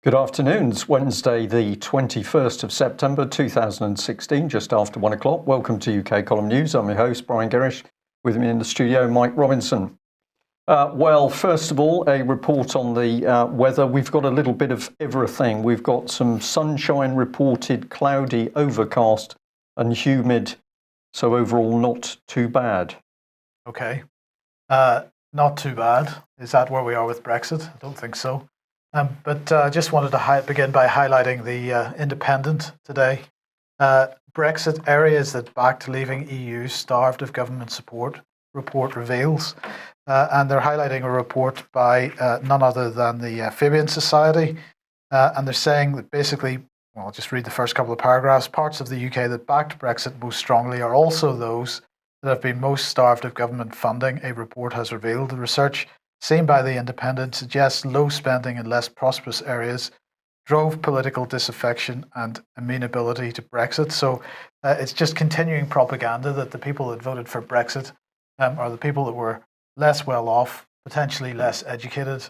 Good afternoon. It's Wednesday, the 21st of September 2016, just after 1 o'clock. Welcome to UK Column News. I'm your host, Brian Gerrish. With me in the studio, Mike Robinson. Well, first of all, a report on the weather. We've got a little bit of everything. We've got some sunshine reported, cloudy, overcast and humid. So overall, not too bad. Okay. Not too bad. Is that where we are with Brexit? I don't think so. But I just wanted to begin by highlighting the Independent today. Brexit areas that backed leaving EU starved of government support, report reveals. And they're highlighting a report by none other than the Fabian Society. And they're saying that basically, well, I'll just read the first couple of paragraphs. Parts of the UK that backed Brexit most strongly are also those that have been most starved of government funding, a report has revealed. The research seen by the Independent suggests low spending in less prosperous areas drove political disaffection and amenability to Brexit. So it's just continuing propaganda that the people that voted for Brexit are the people that were less well off, potentially less educated,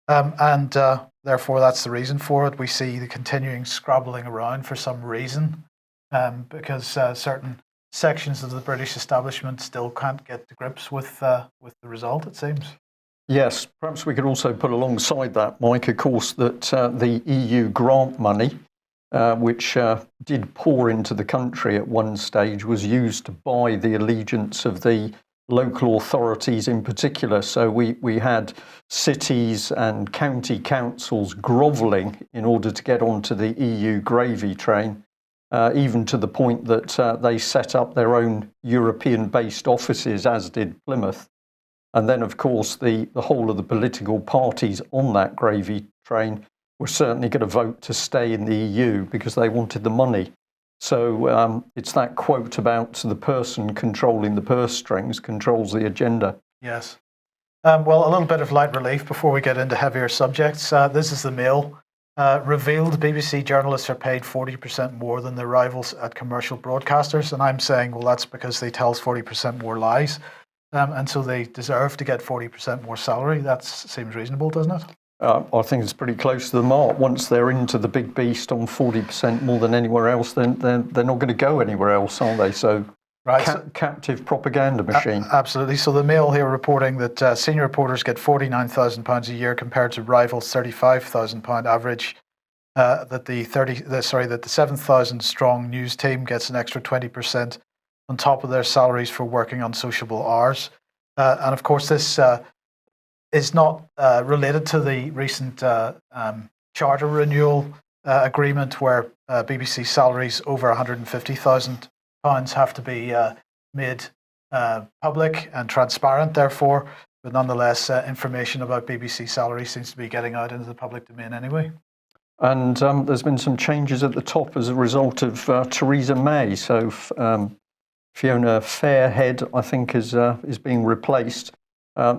and therefore that's the reason for it. We see the continuing scrabbling around for some reason because certain sections of the British establishment still can't get to grips with the result, it seems. Yes, perhaps we could also put alongside that, Mike, of course, that the EU grant money, which did pour into the country at one stage, was used to buy the allegiance of the local authorities in particular. So we had cities and county councils grovelling in order to get onto the EU gravy train, even to the point that they set up their own European-based offices, as did Plymouth. And then, of course, the whole of the political parties on that gravy train were certainly going to vote to stay in the EU because they wanted the money. So it's that quote about the person controlling the purse strings controls the agenda. Yes. Well, a little bit of light relief before we get into heavier subjects. This is the Mail. Revealed BBC journalists are paid 40% more than their rivals at commercial broadcasters. And I'm saying, well, that's because they tell us 40% more lies. And so they deserve to get 40% more salary. That seems reasonable, doesn't it? I think it's pretty close to the mark. Once they're into the big beast on 40% more than anywhere else, then they're not going to go anywhere else, are they? So, right. Captive propaganda machine. Absolutely. So the Mail here reporting that senior reporters get £49,000 a year compared to rivals' £35,000 average. That the 7,000 strong news team gets an extra 20% on top of their salaries for working unsociable hours. And of course, this is not related to the recent charter renewal agreement where BBC salaries over £150,000 have to be made public and transparent, therefore. But nonetheless, information about BBC salaries seems to be getting out into the public domain anyway. And there's been some changes at the top as a result of Theresa May. So Fiona Fairhead, I think, is being replaced.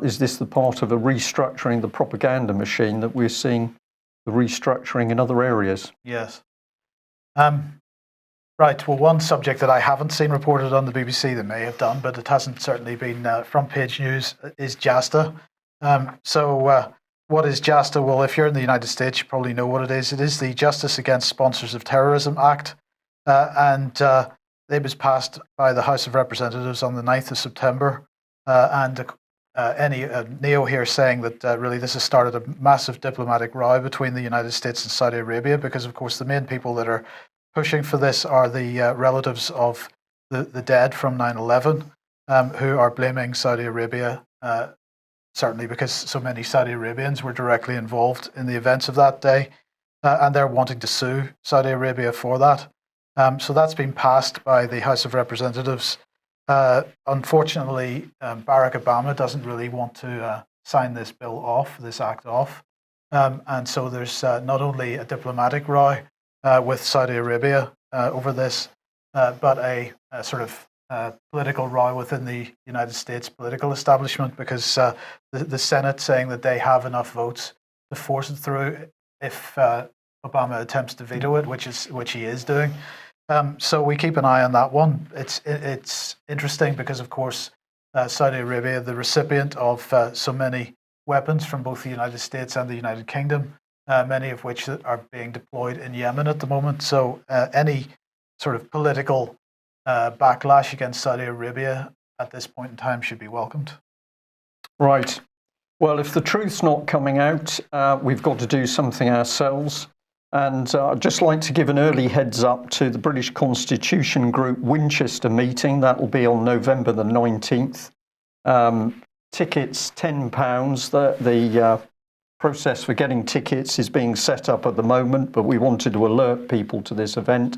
Is this the part of a restructuring the propaganda machine that we're seeing the restructuring in other areas? Yes. Right. Well, one subject that I haven't seen reported on the BBC that may have done, but it hasn't certainly been front page news, is JASTA. So what is JASTA? Well, if you're in the United States, you probably know what it is. It is the Justice Against Sponsors of Terrorism Act. And it was passed by the House of Representatives on the 9th of September. And any NEO here saying that really this has started a massive diplomatic row between the United States and Saudi Arabia because, of course, the main people that are pushing for this are the relatives of the dead from 9/11 who are blaming Saudi Arabia, certainly because so many Saudi Arabians were directly involved in the events of that day. And they're wanting to sue Saudi Arabia for that. So that's been passed by the House of Representatives. Unfortunately, Barack Obama doesn't really want to sign this bill off, this act off. And so there's not only a diplomatic row with Saudi Arabia over this, but a sort of political row within the United States political establishment because the Senate saying that they have enough votes to force it through if Obama attempts to veto it, which he is doing. So we keep an eye on that one. It's interesting because, of course, Saudi Arabia, the recipient of so many weapons from both the United States and the United Kingdom, many of which are being deployed in Yemen at the moment. So any sort of political backlash against Saudi Arabia at this point in time should be welcomed. Right. Well, if the truth's not coming out, we've got to do something ourselves. And I'd just like to give an early heads up to the British Constitution Group Winchester meeting. That will be on November the 19th. Tickets, £10. The process for getting tickets is being set up at the moment, but we wanted to alert people to this event.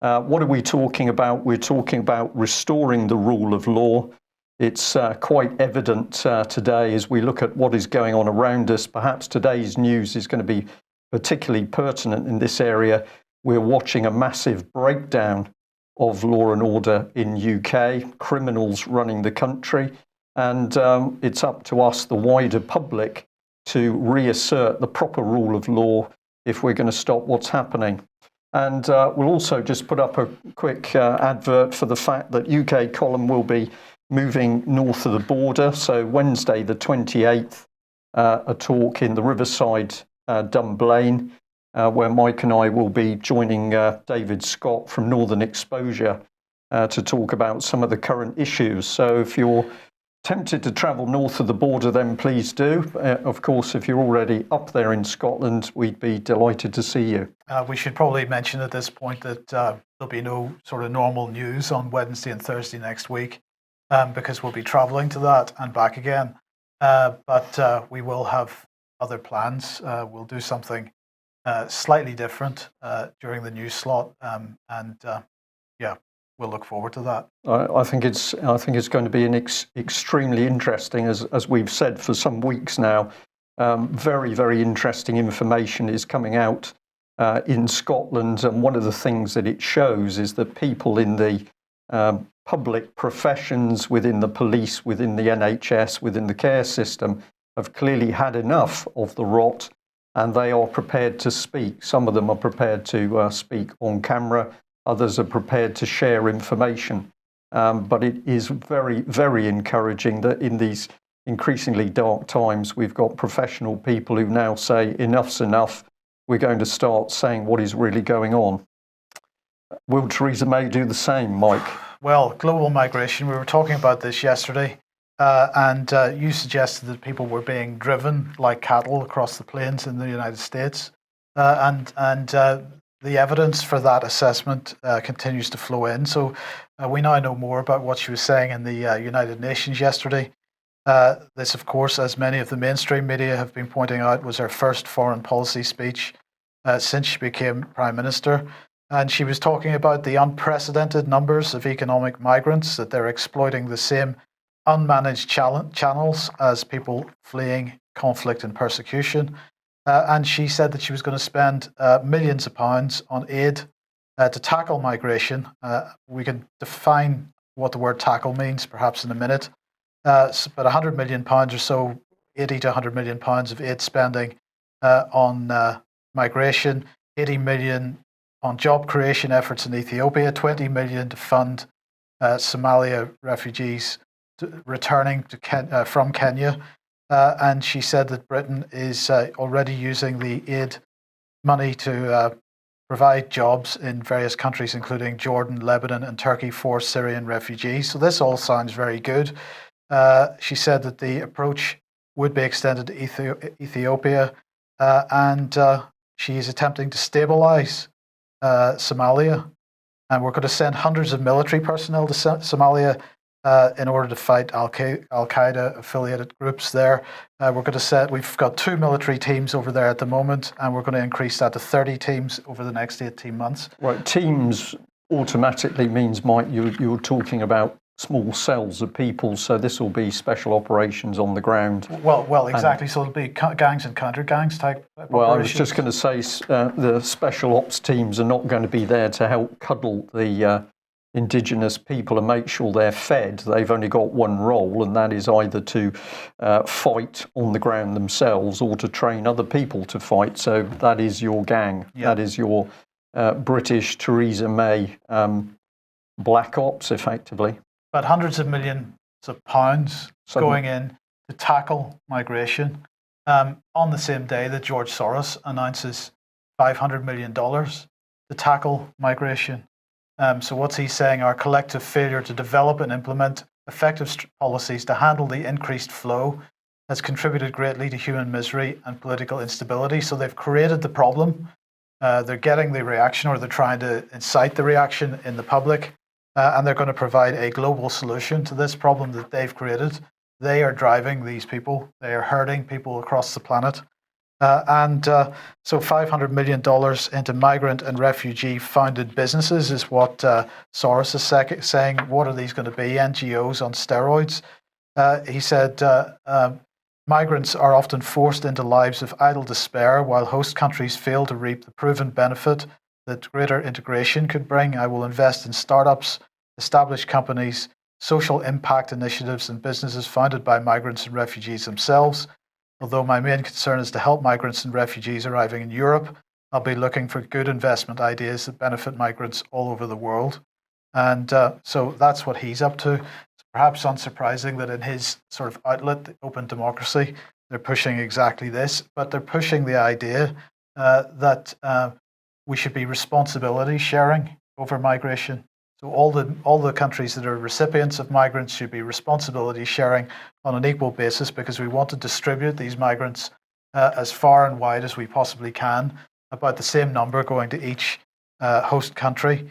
What are we talking about? We're talking about restoring the rule of law. It's quite evident today as we look at what is going on around us. Perhaps today's news is going to be particularly pertinent in this area. We're watching a massive breakdown of law and order in UK, criminals running the country, and it's up to us, the wider public, to reassert the proper rule of law if we're going to stop what's happening. And we'll also just put up a quick advert for the fact that UK Column will be moving north of the border. So Wednesday the 28th, a talk in the Riverside Dunblane, where Mike and I will be joining David Scott from Northern Exposure to talk about some of the current issues. So if you're tempted to travel north of the border, then please do. Of course, if you're already up there in Scotland, we'd be delighted to see you. We should probably mention at this point that there'll be no sort of normal news on Wednesday and Thursday next week because we'll be travelling to that and back again. But we will have other plans. We'll do something slightly different during the news slot, yeah, we'll look forward to that. I think it's going to be an extremely interesting, as we've said for some weeks now. Very, very interesting information is coming out in Scotland, and one of the things that it shows is that people in the public professions, within the police, within the NHS, within the care system, have clearly had enough of the rot, and they are prepared to speak. Some of them are prepared to speak on camera. Others are prepared to share information. But it is very, very encouraging that in these increasingly dark times, we've got professional people who now say, enough's enough. We're going to start saying what is really going on. Will Theresa May do the same, Mike? Well, global migration, we were talking about this yesterday, and you suggested that people were being driven like cattle across the plains in the United States. And the evidence for that assessment continues to flow in. So we now know more about what she was saying in the United Nations yesterday. This, of course, as many of the mainstream media have been pointing out, was her first foreign policy speech since she became Prime Minister. And she was talking about the unprecedented numbers of economic migrants, that they're exploiting the same unmanaged channels as people fleeing conflict and persecution. And she said that she was going to spend millions of pounds on aid to tackle migration. We can define what the word tackle means perhaps in a minute. But £100 million or so, 80 to £100 million of aid spending on migration, 80 million on job creation efforts in Ethiopia, 20 million to fund Somalia refugees returning to from Kenya. And she said that Britain is already using the aid money to provide jobs in various countries, including Jordan, Lebanon, and Turkey, for Syrian refugees. So this all sounds very good. She said that the approach would be extended to Ethiopia, and she is attempting to stabilize Somalia. And we're going to send hundreds of military personnel to Somalia in order to fight Al-Qaeda affiliated groups there. We've got 2 military teams over there at the moment, and we're going to increase that to 30 teams over the next 18 months. Right, teams automatically means, Mike, you're talking about small cells of people, so this will be special operations on the ground. Well, exactly. So it'll be gangs and counter-gangs type operations. Well, I was just going to say the special ops teams are not going to be there to help cuddle the indigenous people and make sure they're fed. They've only got one role, and that is either to fight on the ground themselves or to train other people to fight. So that is your gang. Yep. That is your British Theresa May black ops, effectively. But hundreds of millions of pounds going in to tackle migration. on the same day that George Soros announces $500 million to tackle migration. So what's he saying? Our collective failure to develop and implement effective policies to handle the increased flow has contributed greatly to human misery and political instability. So they've created the problem. They're getting the reaction, or they're trying to incite the reaction in the public, and they're going to provide a global solution to this problem that they've created. They are driving these people. They are hurting people across the planet. So $500 million into migrant and refugee-founded businesses is what Soros is saying. What are these going to be? NGOs on steroids? He said, migrants are often forced into lives of idle despair while host countries fail to reap the proven benefit that greater integration could bring. I will invest in startups, established companies, social impact initiatives, and businesses founded by migrants and refugees themselves. Although my main concern is to help migrants and refugees arriving in Europe, I'll be looking for good investment ideas that benefit migrants all over the world. And so that's what he's up to. It's perhaps unsurprising that in his sort of outlet, Open Democracy, they're pushing exactly this, but they're pushing the idea that we should be responsibility sharing over migration. So all the countries that are recipients of migrants should be responsibility sharing on an equal basis, because we want to distribute these migrants as far and wide as we possibly can, about the same number going to each host country.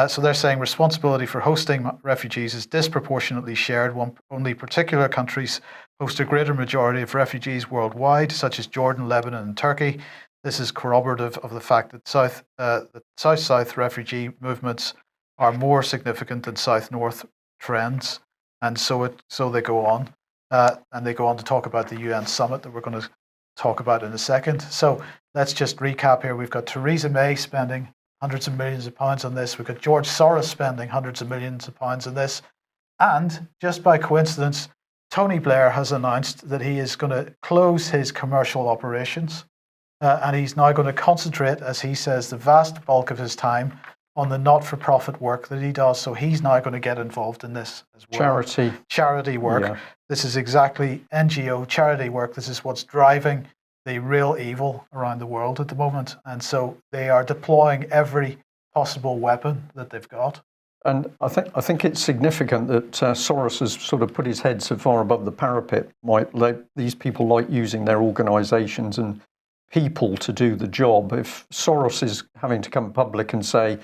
So they're saying responsibility for hosting refugees is disproportionately shared. Only particular countries host a greater majority of refugees worldwide, such as Jordan, Lebanon, and Turkey. This is corroborative of the fact that South-South refugee movements are more significant than South-North trends, and so they go on, and they go on to talk about the UN summit that we're going to talk about in a second. So let's just recap here. We've got Theresa May spending hundreds of millions of pounds on this. We've got George Soros spending hundreds of millions of pounds on this, and just by coincidence, Tony Blair has announced that he is going to close his commercial operations, and he's now going to concentrate, as he says, the vast bulk of his time on the not-for-profit work that he does. So he's now going to get involved in this as well. Charity work. Yeah. This is exactly NGO charity work. This is what's driving the real evil around the world at the moment. And so they are deploying every possible weapon that they've got. And I think it's significant that Soros has sort of put his head so far above the parapet. These people like using their organisations and people to do the job. If Soros is having to come public and say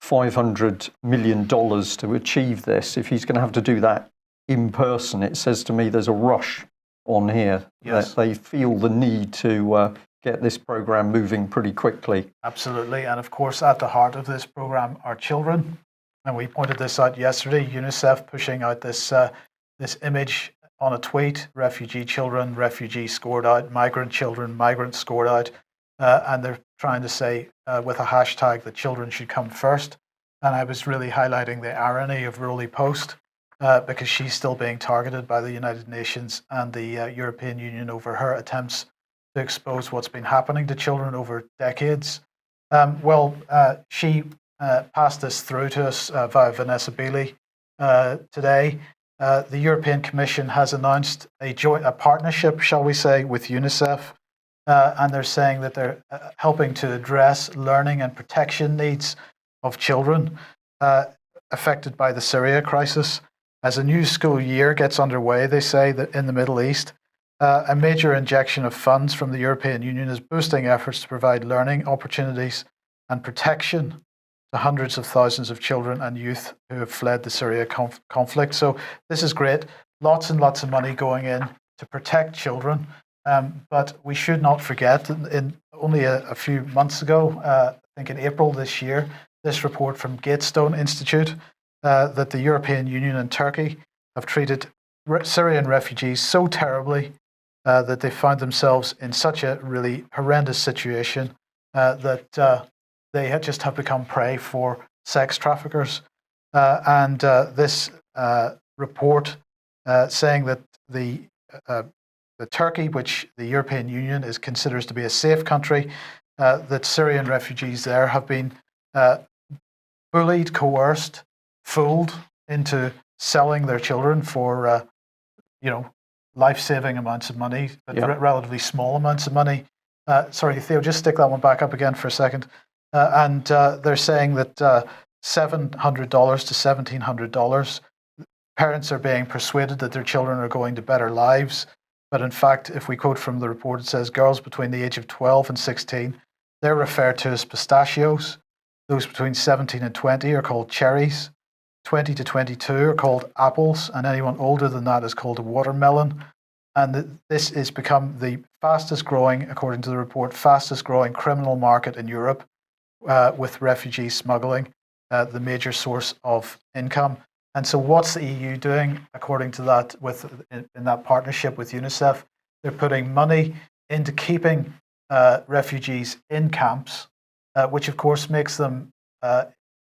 $500 million to achieve this, if he's going to have to do that in person, it says to me there's a rush on here. Yes. That they feel the need to get this program moving pretty quickly. Absolutely. And of course, at the heart of this program are children. And we pointed this out yesterday, UNICEF pushing out this image on a tweet: refugee children, refugee scored out, migrant children, migrant scored out. And they're trying to say with a hashtag that children should come first. And I was really highlighting the irony of Roelie Post, because she's still being targeted by the United Nations and the European Union over her attempts to expose what's been happening to children over decades. She passed this through to us via Vanessa Beeley today. The European Commission has announced a partnership, shall we say, with UNICEF. And they're saying that they're helping to address learning and protection needs of children affected by the Syria crisis. As a new school year gets underway, they say that in the Middle East, a major injection of funds from the European Union is boosting efforts to provide learning opportunities and protection to hundreds of thousands of children and youth who have fled the Syria conflict. So this is great. Lots and lots of money going in to protect children. But we should not forget that only a few months ago, I think in April this year, this report from Gatestone Institute that the European Union and Turkey have treated Syrian refugees so terribly that they found themselves in such a really horrendous situation that they just have become prey for sex traffickers. And this report saying that the Turkey, which the European Union considers to be a safe country, that Syrian refugees there have been bullied, coerced, fooled into selling their children for, life-saving amounts of money, but Yeah. relatively small amounts of money. Sorry, Theo, just stick that one back up again for a second. And they're saying that $700 to $1,700, parents are being persuaded that their children are going to better lives. But in fact, if we quote from the report, it says girls between the age of 12 and 16, they're referred to as pistachios. Those between 17 and 20 are called cherries. 20 to 22 are called apples, and anyone older than that is called a watermelon. And this has become the fastest growing, according to the report, fastest growing criminal market in Europe, with refugee smuggling, the major source of income. And so what's the EU doing, according to that, in that partnership with UNICEF? They're putting money into keeping refugees in camps, which of course makes them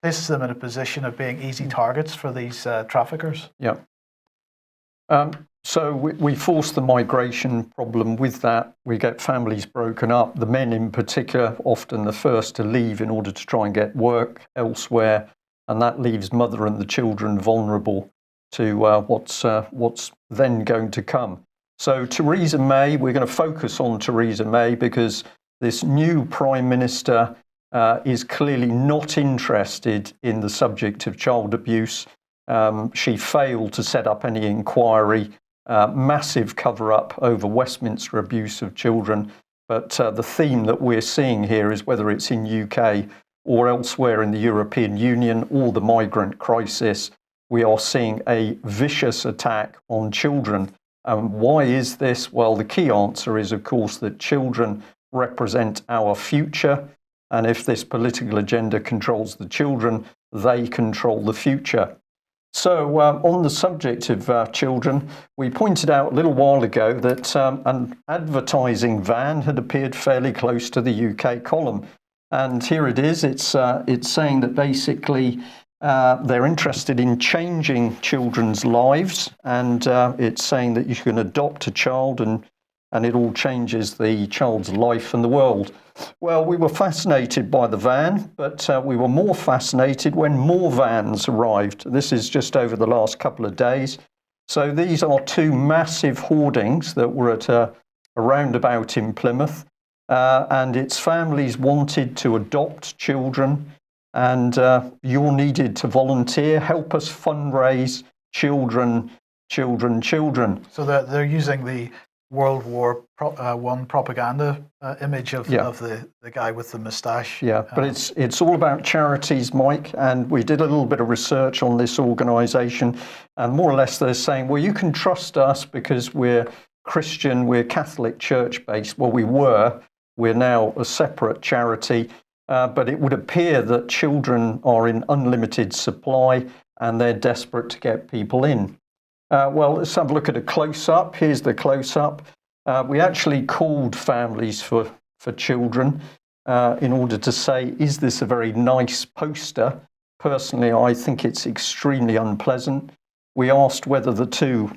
places them in a position of being easy targets for these traffickers. Yeah. So we force the migration problem with that. We get families broken up. The men in particular, often the first to leave in order to try and get work elsewhere. And that leaves mother and the children vulnerable to what's then going to come. So Theresa May, we're going to focus on Theresa May because this new Prime Minister is clearly not interested in the subject of child abuse. She failed to set up any inquiry, massive cover-up over Westminster abuse of children. But the theme that we're seeing here is whether it's in UK or elsewhere in the European Union or the migrant crisis, we are seeing a vicious attack on children. Why is this? Well, the key answer is, of course, that children represent our future. And if this political agenda controls the children, they control the future. So on the subject of children, we pointed out a little while ago that an advertising van had appeared fairly close to the UK column. And here it is. It's saying that basically they're interested in changing children's lives. And it's saying that you can adopt a child and it all changes the child's life and the world. Well, we were fascinated by the van, but we were more fascinated when more vans arrived. This is just over the last couple of days. So these are two massive hoardings that were at a roundabout in Plymouth. And its families wanted to adopt children. And you're needed to volunteer, help us fundraise children. So they're using the World War I propaganda image of the guy with the moustache. Yeah, but it's all about charities, Mike, and we did a little bit of research on this organisation, and more or less they're saying, well, you can trust us because we're Christian, we're Catholic church-based. Well, we're now a separate charity, but it would appear that children are in unlimited supply and they're desperate to get people in. Well, let's have a look at a close-up. Here's the close-up. We actually called families for children in order to say, is this a very nice poster? Personally, I think it's extremely unpleasant. We asked whether the two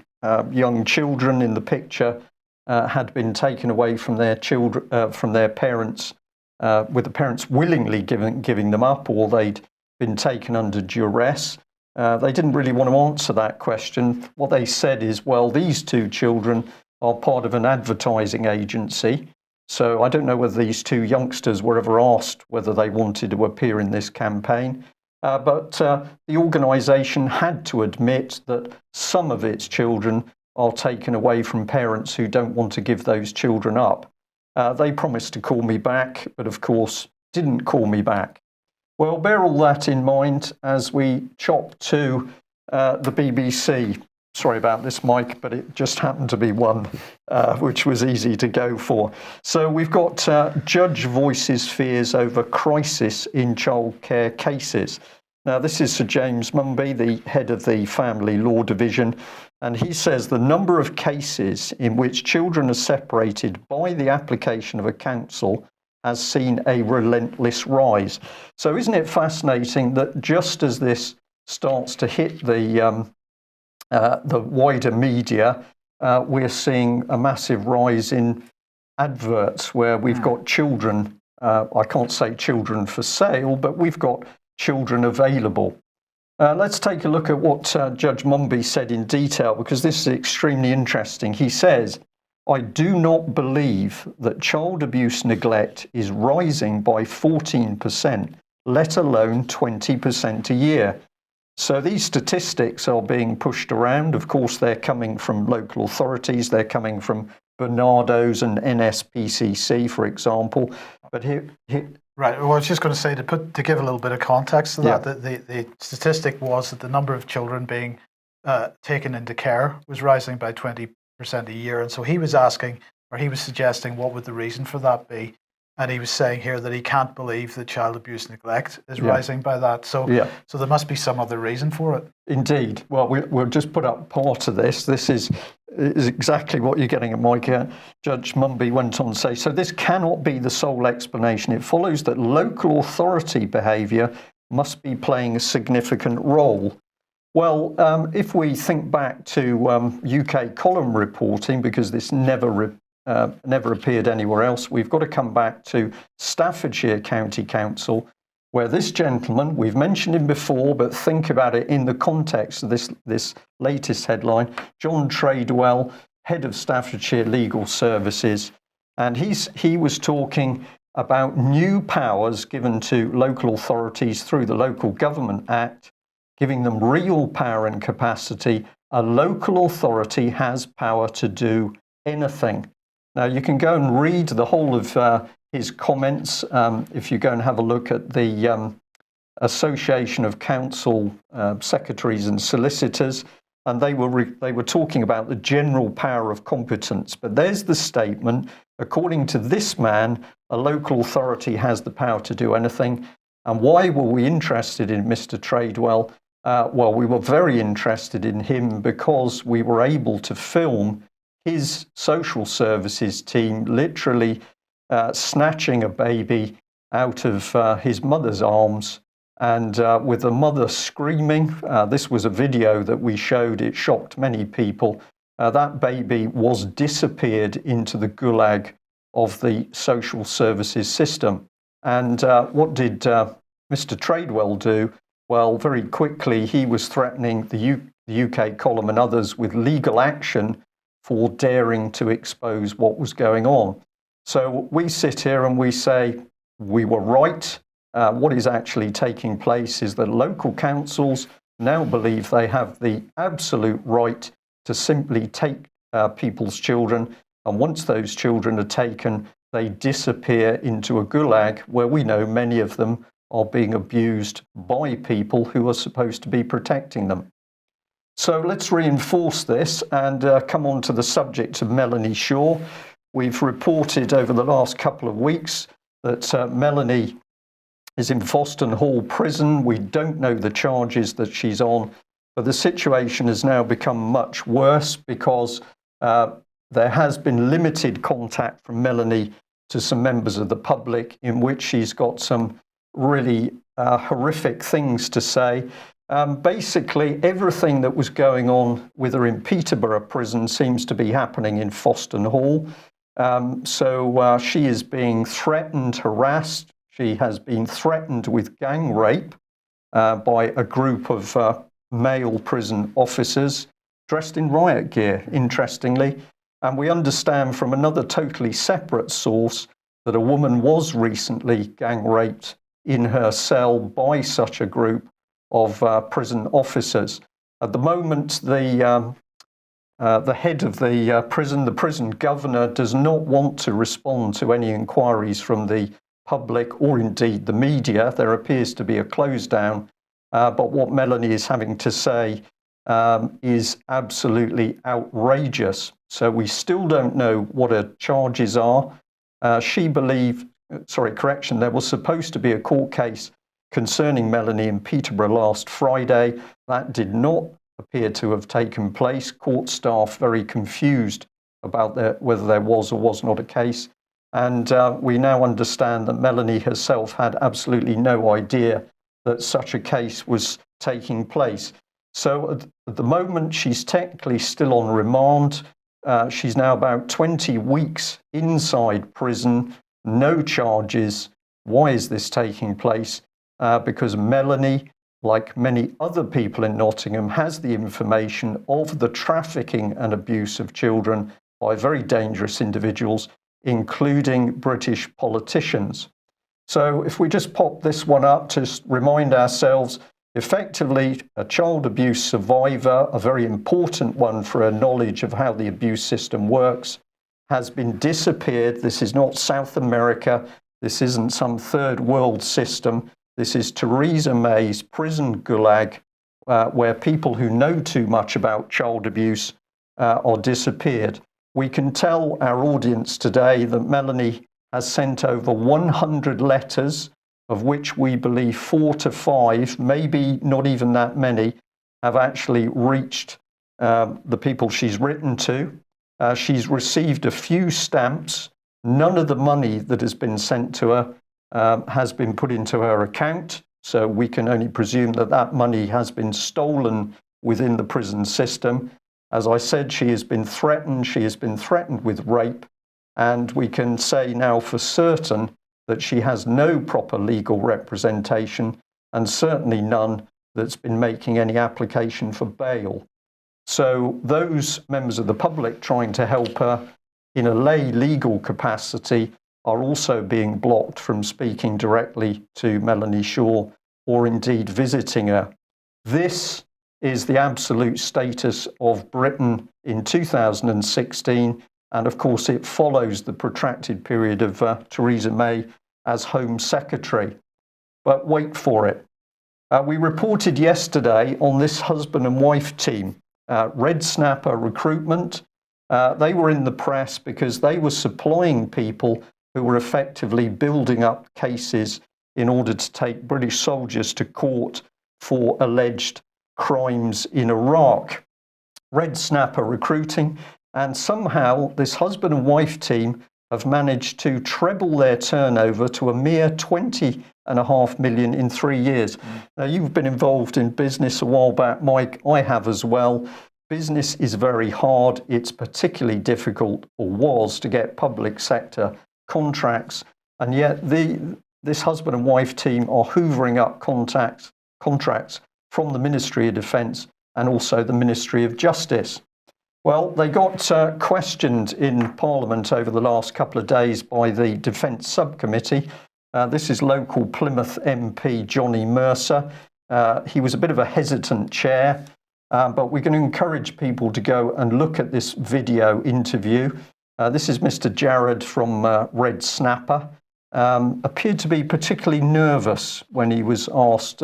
young children in the picture had been taken away from their parents, with the parents willingly giving them up, or they'd been taken under duress. They didn't really want to answer that question. What they said is, well, these two children are part of an advertising agency. So I don't know whether these two youngsters were ever asked whether they wanted to appear in this campaign. But the organisation had to admit that some of its children are taken away from parents who don't want to give those children up. They promised to call me back, but of course didn't call me back. Well, bear all that in mind as we chop to the BBC. Sorry about this, Mike, but it just happened to be one which was easy to go for. So we've got judge voices fears over crisis in childcare cases. Now, this is Sir James Mumby, the head of the Family Law Division, and he says the number of cases in which children are separated by the application of a counsel has seen a relentless rise. So isn't it fascinating that just as this starts to hit the wider media, we're seeing a massive rise in adverts where we've got children, I can't say children for sale, but we've got children available. Let's take a look at what Judge Mumby said in detail, because this is extremely interesting. He says, "I do not believe that child abuse neglect is rising by 14%, let alone 20% a year." So these statistics are being pushed around. Of course, they're coming from local authorities. They're coming from Bernardo's and NSPCC, for example. But here right. Well, I was just going to say, to give a little bit of context to that, the statistic was that the number of children being taken into care was rising by 20% a year. And so he was asking, or he was suggesting, what would the reason for that be? And he was saying here that he can't believe that child abuse neglect is rising by that. So there must be some other reason for it. Indeed. Well, we'll just put up part of this. This is exactly what you're getting at, Mike. Judge Mumby went on to say, "So this cannot be the sole explanation. It follows that local authority behaviour must be playing a significant role." Well, if we think back to UK column reporting, because this never appeared anywhere else, we've got to come back to Staffordshire County Council, where this gentleman, we've mentioned him before, but think about it in the context of this latest headline, John Tradewell, head of Staffordshire Legal Services, and he was talking about new powers given to local authorities through the Local Government Act, giving them real power and capacity. A local authority has power to do anything. Now, you can go and read the whole of his comments if you go and have a look at the Association of Council Secretaries and Solicitors, and they were talking about the general power of competence. But there's the statement: according to this man, a local authority has the power to do anything. And why were we interested in Mr. Tradewell? Well, we were very interested in him because we were able to film his social services team literally snatching a baby out of his mother's arms, and with the mother screaming. This was a video that we showed. It shocked many people. That baby was disappeared into the gulag of the social services system. And what did Mr. Tradewell do? Well, very quickly, he was threatening the UK column and others with legal action for daring to expose what was going on. So we sit here and we say we were right. What is actually taking place is that local councils now believe they have the absolute right to simply take people's children, and once those children are taken, they disappear into a gulag where we know many of them are being abused by people who are supposed to be protecting them. So let's reinforce this and come on to the subject of Melanie Shaw. We've reported over the last couple of weeks that Melanie is in Foston Hall Prison. We don't know the charges that she's on, but the situation has now become much worse because there has been limited contact from Melanie to some members of the public, in which she's got some really horrific things to say. Basically, everything that was going on with her in Peterborough prison seems to be happening in Foston Hall. So she is being threatened, harassed. She has been threatened with gang rape by a group of male prison officers dressed in riot gear, interestingly. And we understand from another totally separate source that a woman was recently gang raped in her cell by such a group of prison officers. At the moment, the head of the prison governor, does not want to respond to any inquiries from the public or indeed the media. There appears to be a close down, but what Melanie is having to say is absolutely outrageous. So we still don't know what her charges are. There was supposed to be a court case concerning Melanie in Peterborough last Friday. That did not appear to have taken place. Court staff very confused about whether there was or was not a case. And we now understand that Melanie herself had absolutely no idea that such a case was taking place. So at the moment, she's technically still on remand. She's now about 20 weeks inside prison, no charges. Why is this taking place? Because Melanie like many other people in Nottingham, has the information of the trafficking and abuse of children by very dangerous individuals, including British politicians. So if we just pop this one up to remind ourselves, effectively a child abuse survivor, a very important one for a knowledge of how the abuse system works, has been disappeared. This is not South America. This isn't some third world system. This is Theresa May's prison gulag, where people who know too much about child abuse are disappeared. We can tell our audience today that Melanie has sent over 100 letters, of which we believe 4 to 5, maybe not even that many, have actually reached the people she's written to. She's received a few stamps. None of the money that has been sent to her has been put into her account, so we can only presume that that money has been stolen within the prison system. As I said, she has been threatened. She has been threatened with rape, and we can say now for certain that she has no proper legal representation, and certainly none that's been making any application for bail. So those members of the public trying to help her in a lay legal capacity are also being blocked from speaking directly to Melanie Shaw or indeed visiting her. This is the absolute status of Britain in 2016, and of course it follows the protracted period of Theresa May as Home Secretary. But wait for it. We reported yesterday on this husband and wife team, Red Snapper Recruitment. They were in the press because they were supplying people who were effectively building up cases in order to take British soldiers to court for alleged crimes in Iraq. Red Snapper Recruiting, and somehow this husband and wife team have managed to treble their turnover to a mere 20.5 million in 3 years. Now, you've been involved in business a while back, Mike. I have as well. Business is very hard. It's particularly difficult, or was, to get public sector contracts. And yet this husband and wife team are hoovering up contracts from the Ministry of Defence and also the Ministry of Justice. Well, they got questioned in Parliament over the last couple of days by the Defence Subcommittee. This is local Plymouth MP Johnny Mercer. He was a bit of a hesitant chair, but we're going to encourage people to go and look at this video interview. This is Mr. Jared from Red Snapper. Appeared to be particularly nervous when he was asked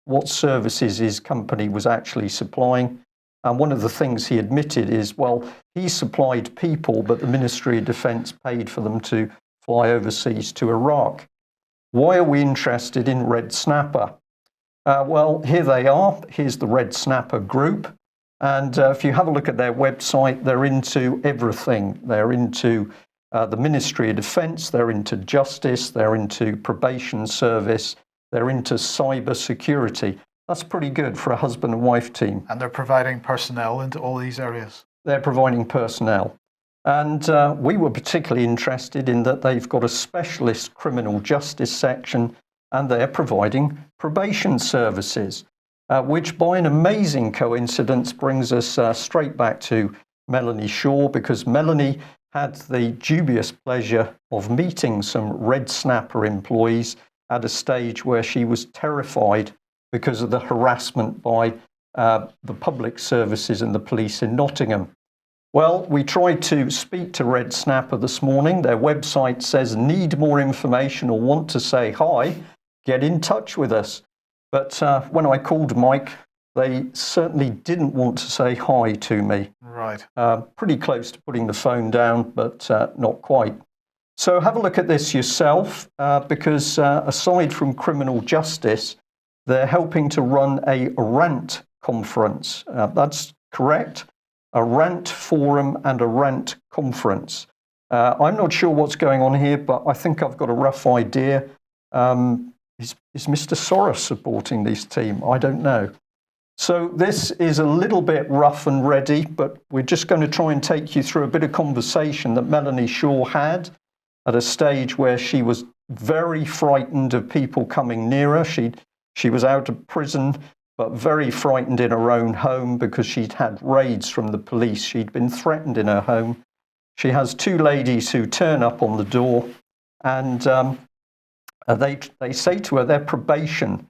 what services his company was actually supplying. And one of the things he admitted is, well, he supplied people, but the Ministry of Defence paid for them to fly overseas to Iraq. Why are we interested in Red Snapper? Well, here they are. Here's the Red Snapper group. And if you have a look at their website, they're into everything. They're into the Ministry of Defence, they're into justice, they're into probation service, they're into cyber security. That's pretty good for a husband and wife team. And they're providing personnel into all these areas. They're providing personnel. And we were particularly interested in that they've got a specialist criminal justice section, and they're providing probation services, which by an amazing coincidence brings us straight back to Melanie Shaw, because Melanie had the dubious pleasure of meeting some Red Snapper employees at a stage where she was terrified because of the harassment by the public services and the police in Nottingham. Well, we tried to speak to Red Snapper this morning. Their website says, need more information or want to say hi, get in touch with us. But when I called Mike, they certainly didn't want to say hi to me. Right. Pretty close to putting the phone down, but not quite. So have a look at this yourself, because aside from criminal justice, they're helping to run a rant conference. That's correct. A rant forum and a rant conference. I'm not sure what's going on here, but I think I've got a rough idea. Is Mr. Soros supporting this team? I don't know. So this is a little bit rough and ready, but we're just going to try and take you through a bit of conversation that Melanie Shaw had at a stage where she was very frightened of people coming near her. She'd She was out of prison, but very frightened in her own home because she'd had raids from the police. She'd been threatened in her home. She has two ladies who turn up on the door, and they say to her they're probation.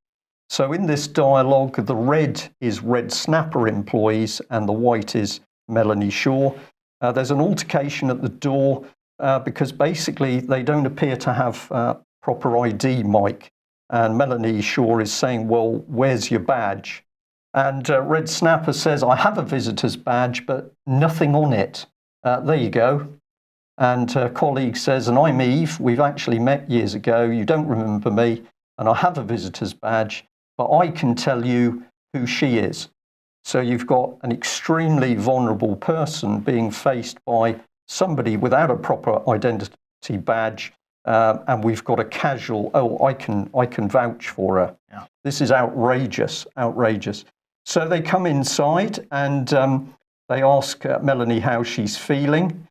So in this dialogue, the red is Red Snapper employees and the white is Melanie Shaw. There's an altercation at the door because basically they don't appear to have proper ID, Mike. And Melanie Shaw is saying, well, where's your badge? And Red Snapper says, I have a visitor's badge, but nothing on it. There you go. And her colleague says, and I'm Eve. We've actually met years ago. You don't remember me. And I have a visitor's badge, but I can tell you who she is. So you've got an extremely vulnerable person being faced by somebody without a proper identity badge. And we've got a casual, oh, I can vouch for her. Yeah. This is outrageous, outrageous. So they come inside and they ask Melanie how she's feeling.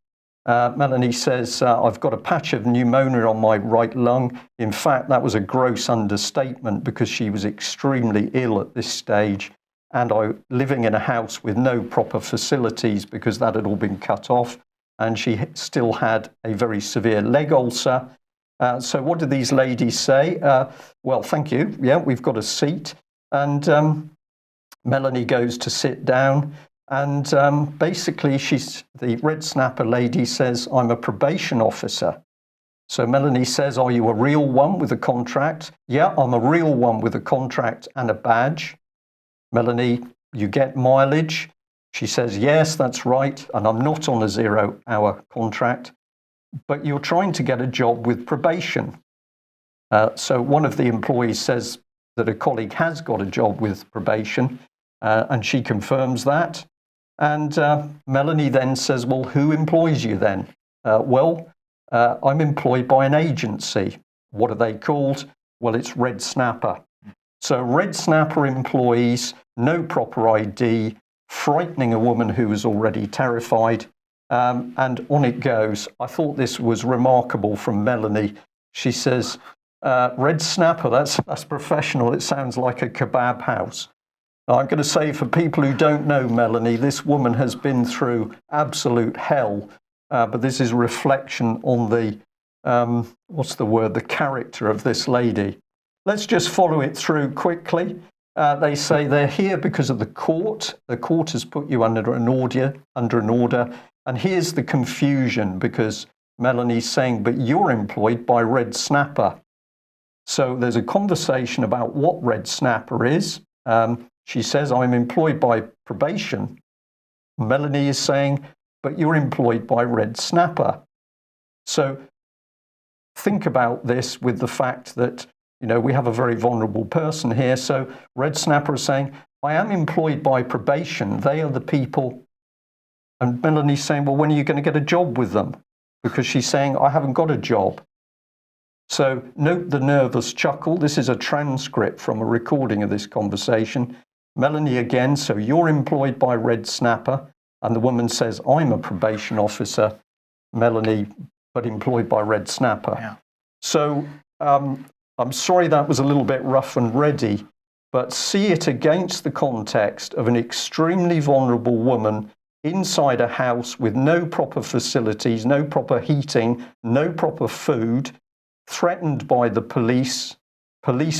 Melanie says, I've got a patch of pneumonia on my right lung. In fact, that was a gross understatement because she was extremely ill at this stage. And I living in a house with no proper facilities because that had all been cut off. And she still had a very severe leg ulcer. So what do these ladies say? Well, thank you. Yeah, we've got a seat. And Melanie goes to sit down. And basically, the Red Snapper lady says, I'm a probation officer. So Melanie says, are you a real one with a contract? Yeah, I'm a real one with a contract and a badge. Melanie, you get mileage? She says, yes, that's right. And I'm not on a 0-hour contract. But you're trying to get a job with probation. So one of the employees says that a colleague has got a job with probation, and she confirms that. And Melanie then says, well, who employs you then? I'm employed by an agency. What are they called? Well, it's Red Snapper. So Red Snapper employees, no proper ID, frightening a woman who was already terrified. And on it goes. I thought this was remarkable from Melanie. She says, Red Snapper, that's professional. It sounds like a kebab house. I'm going to say for people who don't know Melanie, this woman has been through absolute hell. But this is a reflection on the, the character of this lady. Let's just follow it through quickly. They say they're here because of the court. The court has put you under an order. And here's the confusion because Melanie's saying, but you're employed by Red Snapper. So there's a conversation about what Red Snapper is. She says, I'm employed by probation. Melanie is saying, but you're employed by Red Snapper. So think about this with the fact that, we have a very vulnerable person here. So Red Snapper is saying, I am employed by probation. They are the people. And Melanie's saying, well, when are you going to get a job with them? Because she's saying, I haven't got a job. So note the nervous chuckle. This is a transcript from a recording of this conversation. Melanie again, so you're employed by Red Snapper. And the woman says, I'm a probation officer. Melanie, but employed by Red Snapper. Yeah. So I'm sorry that was a little bit rough and ready, but see it against the context of an extremely vulnerable woman inside a house with no proper facilities, no proper heating, no proper food, threatened by the police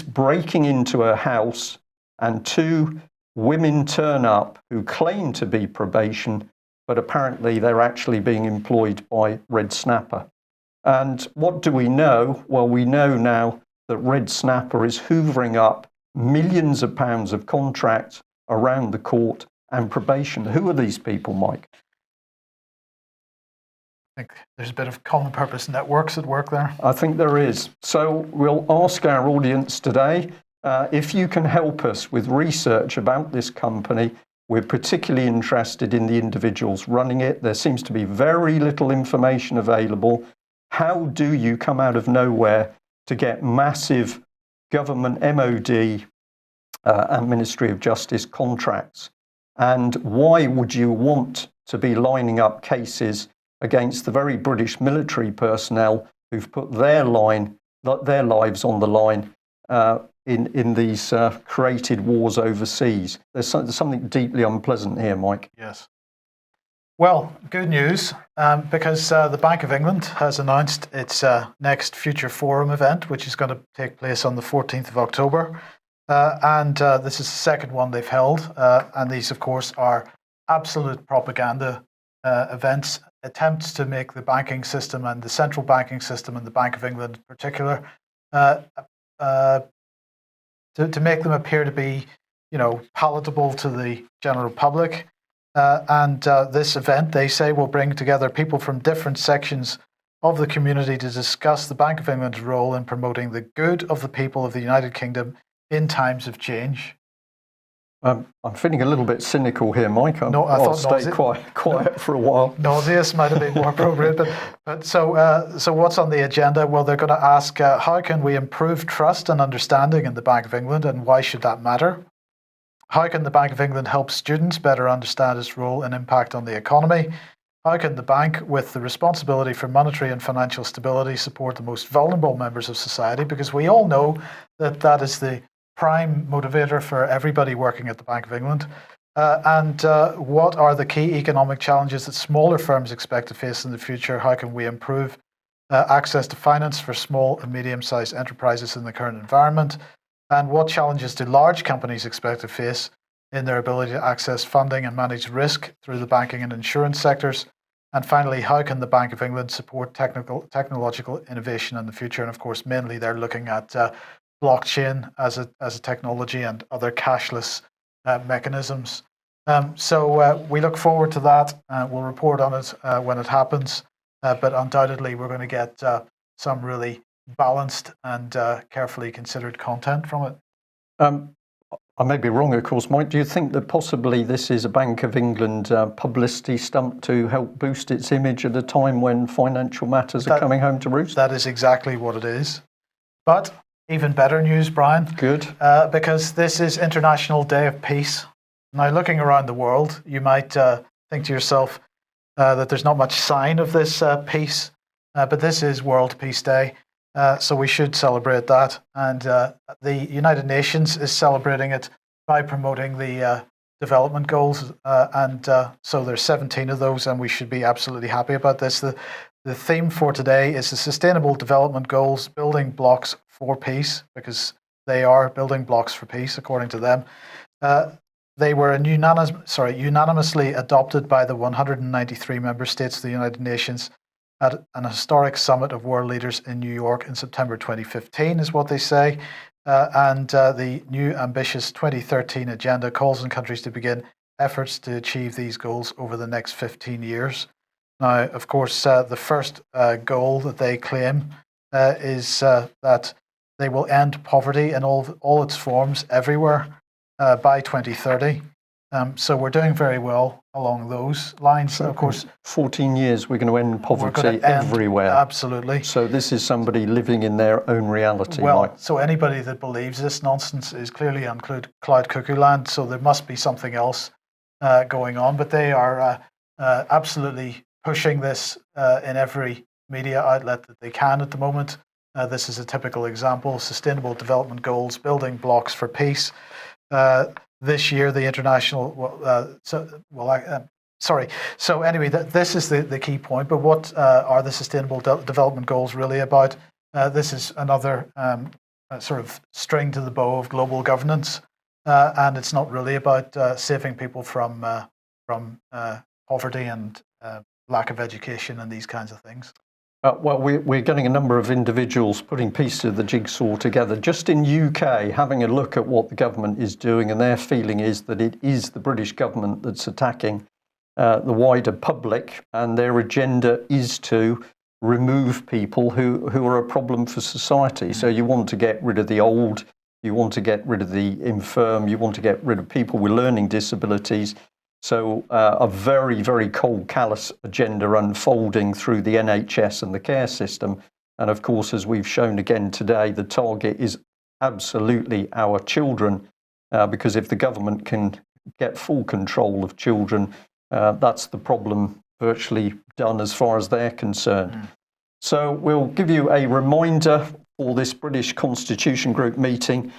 breaking into her house, and two women turn up who claim to be probation, but apparently they're actually being employed by Red Snapper. And what do we know? Well, we know now that Red Snapper is hoovering up millions of pounds of contracts around the court and probation. Who are these people, Mike? I think there's a bit of common purpose networks at work there. I think there is. So we'll ask our audience today, if you can help us with research about this company. We're particularly interested in the individuals running it. There seems to be very little information available. How do you come out of nowhere to get massive government MOD and Ministry of Justice contracts? And why would you want to be lining up cases against the very British military personnel who've put their lives on the line in these created wars overseas. There's something deeply unpleasant here, Mike. Yes. Well, good news, because the Bank of England has announced its next Future Forum event, which is going to take place on the 14th of October. And this is the second one they've held. And these, of course, are absolute propaganda events, attempts to make the banking system and the central banking system and the Bank of England in particular, to make them appear to be, palatable to the general public. And this event, they say, will bring together people from different sections of the community to discuss the Bank of England's role in promoting the good of the people of the United Kingdom in times of change. I'm feeling a little bit cynical here, Mike. I'll stay quiet for a while. Nauseous might have been more appropriate. But so what's on the agenda? Well, they're going to ask, how can we improve trust and understanding in the Bank of England, and why should that matter? How can the Bank of England help students better understand its role and impact on the economy? How can the bank, with the responsibility for monetary and financial stability, support the most vulnerable members of society? Because we all know that is the prime motivator for everybody working at the Bank of England. And what are the key economic challenges that smaller firms expect to face in the future? How can we improve access to finance for small and medium-sized enterprises in the current environment? And what challenges do large companies expect to face in their ability to access funding and manage risk through the banking and insurance sectors? And finally, how can the Bank of England support technological innovation in the future? And of course, mainly they're looking at blockchain as a technology and other cashless mechanisms. So we look forward to that. We'll report on it when it happens. But undoubtedly, we're going to get some really balanced and carefully considered content from it. I may be wrong, of course, Mike. Do you think that possibly this is a Bank of England publicity stunt to help boost its image at a time when financial matters are coming home to roost? That is exactly what it is. But even better news, Brian. Good. Because this is International Day of Peace. Now, looking around the world, you might think to yourself that there's not much sign of this peace, but this is World Peace Day. So we should celebrate that. And the United Nations is celebrating it by promoting the development goals. And so there's 17 of those, and we should be absolutely happy about this. The theme for today is the Sustainable Development Goals, Building Blocks for Peace, because they are building blocks for peace, according to them. They were unanimously adopted by the 193 member states of the United Nations at an historic summit of world leaders in New York in September 2015, is what they say. And the new ambitious 2013 agenda calls on countries to begin efforts to achieve these goals over the next 15 years. Now, of course, the first goal that they claim is that they will end poverty in all its forms everywhere by 2030. So we're doing very well along those lines. So, of course, 14 years, we're going to end poverty everywhere. Absolutely. So this is somebody living in their own reality. Well, Mike. So anybody that believes this nonsense is clearly on cloud cuckoo land. So there must be something else going on. But they are absolutely pushing this in every media outlet that they can at the moment. This is a typical example: Sustainable Development Goals, Building Blocks for Peace. This year, the international. So anyway, this is the key point. But what are the Sustainable Development Goals really about? This is another sort of string to the bow of global governance, and it's not really about saving people from poverty and lack of education and these kinds of things. Well, we're getting a number of individuals putting pieces of the jigsaw together. Just in UK, having a look at what the government is doing, and their feeling is that it is the British government that's attacking the wider public, and their agenda is to remove people who are a problem for society. So you want to get rid of the old, you want to get rid of the infirm, you want to get rid of people with learning disabilities. So a very, very cold, callous agenda unfolding through the NHS and the care system. And of course, as we've shown again today, the target is absolutely our children, because if the government can get full control of children, that's the problem virtually done as far as they're concerned. So we'll give you a reminder for this British Constitution Group meeting,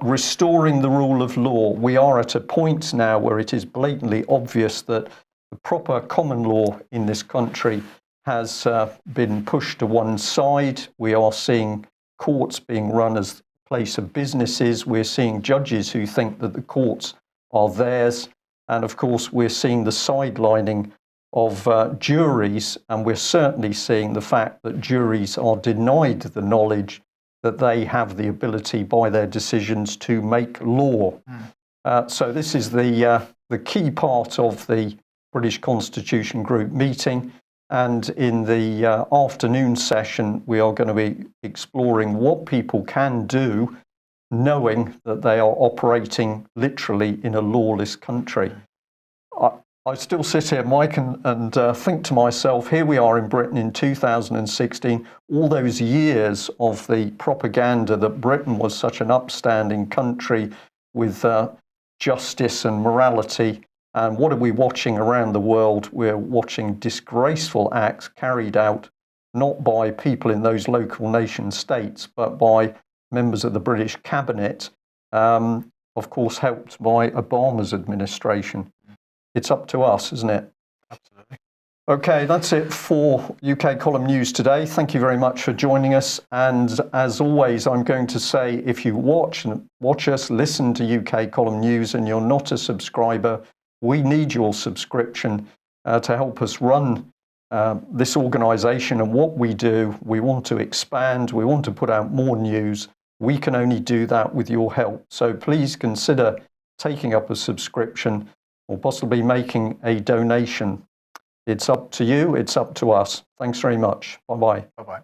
restoring the rule of law. We are at a point now where it is blatantly obvious that the proper common law in this country has been pushed to one side. We are seeing courts being run as the place of businesses. We're seeing judges who think that the courts are theirs. And of course, we're seeing the sidelining of juries, and we're certainly seeing the fact that juries are denied the knowledge that they have the ability by their decisions to make law. So this is the key part of the British Constitution Group meeting. And in the afternoon session, we are going to be exploring what people can do knowing that they are operating literally in a lawless country. I still sit here, Mike, and think to myself, here we are in Britain in 2016, all those years of the propaganda that Britain was such an upstanding country with justice and morality. And what are we watching around the world? We're watching disgraceful acts carried out not by people in those local nation states, but by members of the British cabinet, of course helped by Obama's administration. It's up to us, isn't it? Absolutely. Okay, that's it for UK Column News today. Thank you very much for joining us. And as always, I'm going to say, if you watch us, listen to UK Column News, and you're not a subscriber, we need your subscription to help us run this organisation and what we do. We want to expand. We want to put out more news. We can only do that with your help. So please consider taking up a subscription or possibly making a donation. It's up to you. It's up to us. Thanks very much. Bye-bye. Bye-bye.